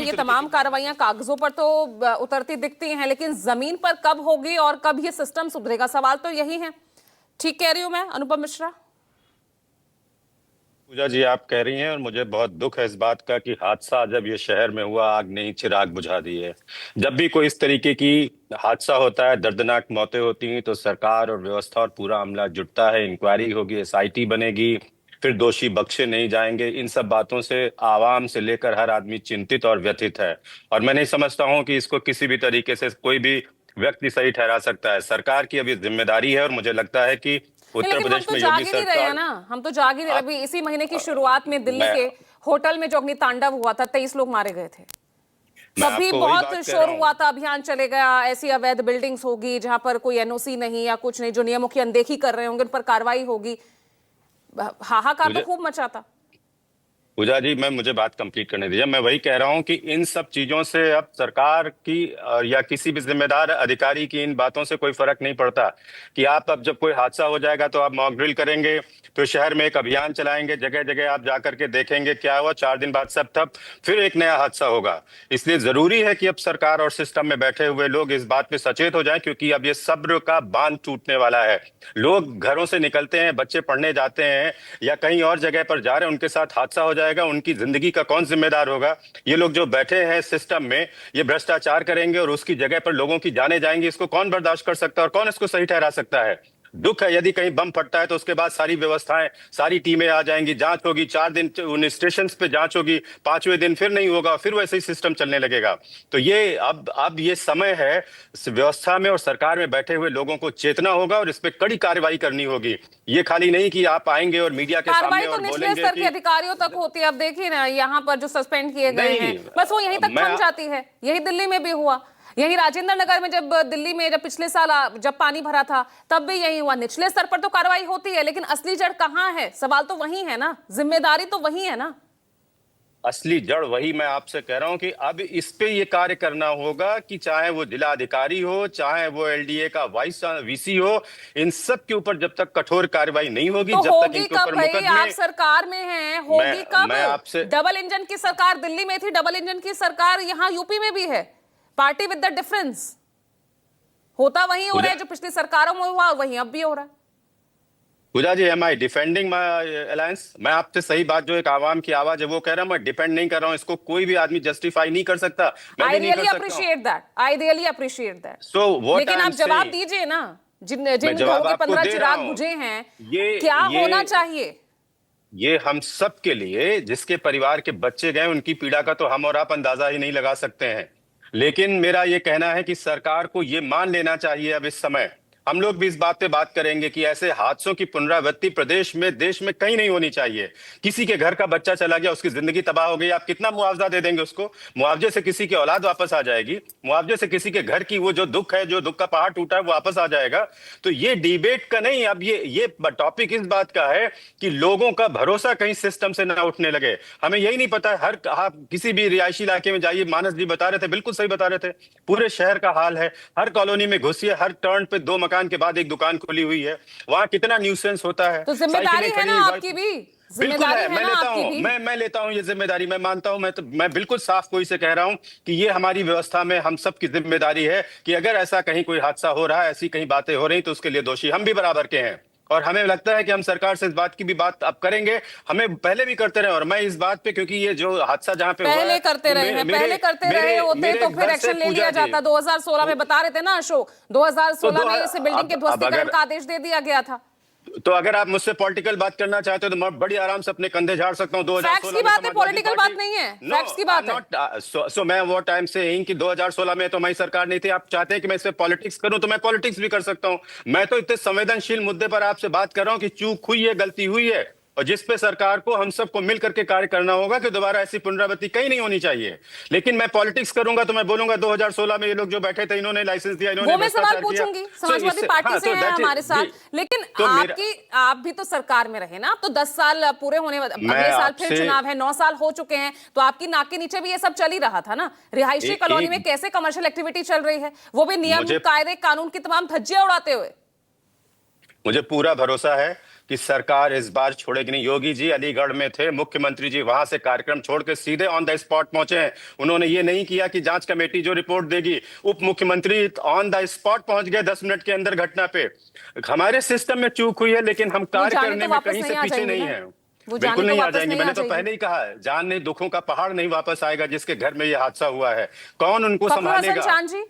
ये तमाम कार्रवाइयां कागजों पर तो उतरती दिखती हैं, लेकिन जमीन पर कब होगी और कब ये सिस्टम सुधरेगा, सवाल तो यही है। ठीक कह रही हूं मैं, अनुपम मिश्रा? पूजा जी, आप कह रही हैं और मुझे बहुत दुख है इस बात का कि हादसा जब ये शहर में हुआ, आग ने ही चिराग बुझा दिए। जब भी कोई इस तरीके की हादसा होता है, दर्दनाक मौतें होती हैं, तो सरकार और व्यवस्था और पूरा अमला जुटता है, इंक्वायरी होगी, एसआईटी बनेगी, फिर दोषी बख्शे नहीं जाएंगे। इन सब बातों से आवाम से लेकर हर आदमी चिंतित और व्यथित है। और मैं नहीं समझता हूं कि इसको किसी भी तरीके से कोई भी व्यक्ति सही ठहरा सकता है। सरकार की अभी जिम्मेदारी है और मुझे लगता है कि उत्तर लेकिन हम प्रदेश तो में जाग योगी ही नहीं रहे हैं सरकार। ना, हम तो जाग ही नहीं रहे। आप अभी इसी महीने की शुरुआत में दिल्ली मैं के होटल में जो अग्नितांडव हुआ था, 23 लोग मारे गए थे। मैं तब भी आपको वही बहुत बात कह शोर रहा हूँ। हुआ था, अभियान चलेगा, ऐसी अवैध बिल्डिंग्स होगी जहां पर कोई एनओसी नहीं या कुछ नहीं, जो नियमों की अनदेखी कर रहे होंगे उन पर कार्रवाई होगी। हाहाकार तो मुझे खूब मचा था। पूजा जी, मुझे बात कंप्लीट करने दीजिए। मैं वही कह रहा हूं कि इन सब चीजों से अब सरकार की या किसी भी जिम्मेदार अधिकारी की इन बातों से कोई फर्क नहीं पड़ता कि आप अब जब कोई हादसा हो जाएगा तो आप मॉक ड्रिल करेंगे, फिर शहर में एक अभियान चलाएंगे, जगह जगह आप जाकर के देखेंगे क्या हुआ, 4 दिन बाद सब ठप, फिर एक नया हादसा होगा। इसलिए जरूरी है कि अब सरकार और सिस्टम में बैठे हुए लोग इस बात पे सचेत हो जाएं, क्योंकि अब ये सब्र का बांध टूटने वाला है। लोग घरों से निकलते हैं, बच्चे पढ़ने जाते हैं या कहीं और जगह पर जा रहे हैं, उनके साथ हादसा हो जाएगा, उनकी जिंदगी का कौन जिम्मेदार होगा? ये लोग जो बैठे हैं सिस्टम में, ये भ्रष्टाचार करेंगे और उसकी जगह पर लोगों की जाने जाएंगी। इसको कौन बर्दाश्त कर सकता है और कौन इसको सही ठहरा सकता है? दुख है, यदि कहीं बम फटता है तो उसके बाद सारी व्यवस्थाएं, सारी टीमें आ जाएंगी, जांच होगी, 4 दिन उन स्टेशन पे जांच होगी, 5वें दिन फिर नहीं होगा, फिर वैसे ही सिस्टम चलने लगेगा। तो ये अब ये समय है, व्यवस्था में और सरकार में बैठे हुए लोगों को चेतना होगा और इस पे कड़ी कार्रवाई करनी होगी। ये खाली नहीं कि आप आएंगे और मीडिया के कार्रवाई सामने तो और निचले बोलेंगे स्तर के कि अधिकारियों तक होती है। अब देखिए ना, यहाँ पर जो सस्पेंड किए गए हैं, नहीं। बस वो यहीं तक मैं थम जाती है। यही दिल्ली में भी हुआ, यही राजेंद्र नगर में, जब दिल्ली में जब पिछले साल जब पानी भरा था तब भी यही हुआ। निचले स्तर पर तो कार्रवाई होती है, लेकिन असली जड़ कहाँ है? सवाल तो वही है ना, जिम्मेदारी तो वही है ना। असली जड़ वही मैं आपसे कह रहा हूं कि अब इस पे ये कार्य करना होगा कि चाहे वो जिला अधिकारी हो, चाहे वो एलडीए का वाइस वीसी हो, इन सब के ऊपर जब तक कठोर कार्रवाई नहीं होगी, तो जब तक होगी इनके कब ऊपर भाई? आप मुकदमे। सरकार में हैं, मैं होगी कब? मैं आपसे डबल इंजन की सरकार दिल्ली में थी, डबल इंजन की सरकार यहाँ यूपी में भी है। Party with the difference. होता वही हो रहा है जो पिछली सरकारों में हुआ, वही अब भी हो रहा है। पूजा जी, एम आई डिफेंडिंग माई अलायंस? मैं आपसे सही बात, जो एक आवाम की आवाज है वो कह रहा हूं, मैं डिपेंड नहीं कर रहा हूं। इसको कोई भी आदमी जस्टिफाई नहीं कर सकता, मैं आई भी नहीं कर रियली सकता हूं। Appreciate that, I really appreciate that. So what लेकिन आई आप एम जवाब सेइंग, दीजिए ना, जिन मैं जिन घरों जवाब के आपको 15 दे रहा चिराग हूं। बुझे हैं, ये क्या ये होना चाहिए? ये हम सब के लिए, जिसके परिवार के बच्चे गए, उनकी पीड़ा का तो हम और आप अंदाजा ही नहीं लगा सकते हैं। लेकिन मेरा ये कहना है कि सरकार को ये मान लेना चाहिए, अब इस समय हम लोग भी इस बात पे बात करेंगे कि ऐसे हादसों की पुनरावृत्ति प्रदेश में, देश में कहीं नहीं होनी चाहिए। किसी के घर का बच्चा चला गया, उसकी जिंदगी तबाह हो गई, आप कितना मुआवजा दे देंगे उसको? मुआवजे से किसी की औलाद वापस आ जाएगी? मुआवजे से किसी के घर की वो जो दुख है, जो दुख का पहाड़ टूटा है, वो वापस आ जाएगा? तो ये डिबेट का नहीं, अब ये टॉपिक इस बात का है कि लोगों का भरोसा कहीं सिस्टम से ना उठने लगे। हमें यही नहीं पता, हर आप किसी भी रिहायशी इलाके में जाइए, मानस जी बता रहे थे, बिल्कुल सही बता रहे थे, पूरे शहर का हाल है। हर कॉलोनी में घुसिए, हर टर्न पे 2 मकान के बाद एक दुकान खुली हुई है, वहां कितना न्यूसेंस होता है, तो जिम्मेदारी साइकिलें है खड़ी। ना आपकी भी, बिल्कुल जिम्मेदारी है, है मैं ना लेता आपकी हूं, भी। मैं लेता हूं ये जिम्मेदारी, मैं मानता हूं। मैं बिल्कुल साफ कोई से कह रहा हूं कि ये हमारी व्यवस्था में हम सब की जिम्मेदारी है कि अगर ऐसा कहीं कोई हादसा हो रहा है, ऐसी कहीं बातें हो रही, तो उसके लिए दोषी हम भी बराबर के हैं। और हमें लगता है कि हम सरकार से इस बात की भी बात अब करेंगे, हमें पहले भी करते रहे। और मैं इस बात पे, क्योंकि ये जो हादसा जहां पे हुआ पहले है, करते वो रहे हैं, मेरे पहले करते रहे मेरे होते मेरे तो फिर घर से, एक्शन ले पूजा लिया जी। जाता। 2016 में बता रहे थे ना अशोक, तो 2016 दो में इस बिल्डिंग के अब ध्वस्तीकरण अगर का आदेश दे दिया गया था। तो अगर आप मुझसे पॉलिटिकल बात करना चाहते हो तो मैं बड़ी आराम से अपने कंधे झाड़ सकता हूं। फैक्ट्स की 2016 में बात है, समाजवादी पॉलिटिकल पार्टी। बात नहीं है, नो, फैक्ट्स की आई एम बात है। नॉट। सो मैं व्हाट आई एम सेइंग कि 2016 में तो हमारी सरकार नहीं थी। आप चाहते हैं कि मैं इस पे पॉलिटिक्स करूं तो मैं पॉलिटिक्स भी कर सकता हूं। मैं तो इतने संवेदनशील मुद्दे पर आपसे बात कर रहा हूं कि चूक हुई है, गलती हुई है, और जिस पे सरकार को, हम सबको मिल करके कार्य करना होगा कि दोबारा ऐसी पुनरावृत्ति कहीं नहीं होनी चाहिए। लेकिन मैं पॉलिटिक्स करूंगा तो मैं बोलूंगा 2016 में ये लोग जो बैठे थे, इन्होंने लाइसेंस दिया, इन्होंने वो मैं सवाल भ्रष्टाचार किया। पूछूंगी, सो समाजवादी इससे, पार्टी हाँ, से तो हैं दैट हमारे साथ, इज, लेकिन तो मेरा, आप भी तो सरकार में रहे ना। अब तो 10 साल पूरे होने, मैं अगले साल फिर आपसे चुनाव है, 9 साल हो चुके हैं, तो आपकी नाक के नीचे भी ये सब चल ही रहा था ना। रिहायशी कॉलोनी में एक कैसे कमर्शियल एक्टिविटी चल रही है, वो भी नियम मुझे कायदे कानून की तमाम धज्जियां उड़ाते हुए। मुझे पूरा भरोसा है कि सरकार इस बार छोड़ेगी नहीं। योगी जी अलीगढ़ में थे, मुख्यमंत्री जी वहां से कार्यक्रम छोड़ के सीधे ऑन द स्पॉट पहुंचे हैं। उन्होंने ये नहीं किया कि जांच कमेटी जो रिपोर्ट देगी, उप मुख्यमंत्री ऑन द स्पॉट पहुंच गए 10 मिनट के अंदर घटना पे। हमारे सिस्टम में चूक हुई है, लेकिन हम कार्य जाने करने तो में वापस कहीं से नहीं आ पीछे जाएंगी नहीं ना। है। वो जाने बिल्कुल तो नहीं आ वापस जाएंगी, नहीं आ मैंने तो जाएगी। पहले ही कहा है, जान नहीं दुखों का पहाड़ नहीं वापस आएगा जिसके घर में ये हादसा हुआ है। कौन उनको फखरुल हसन संभालेगा? चांद जी,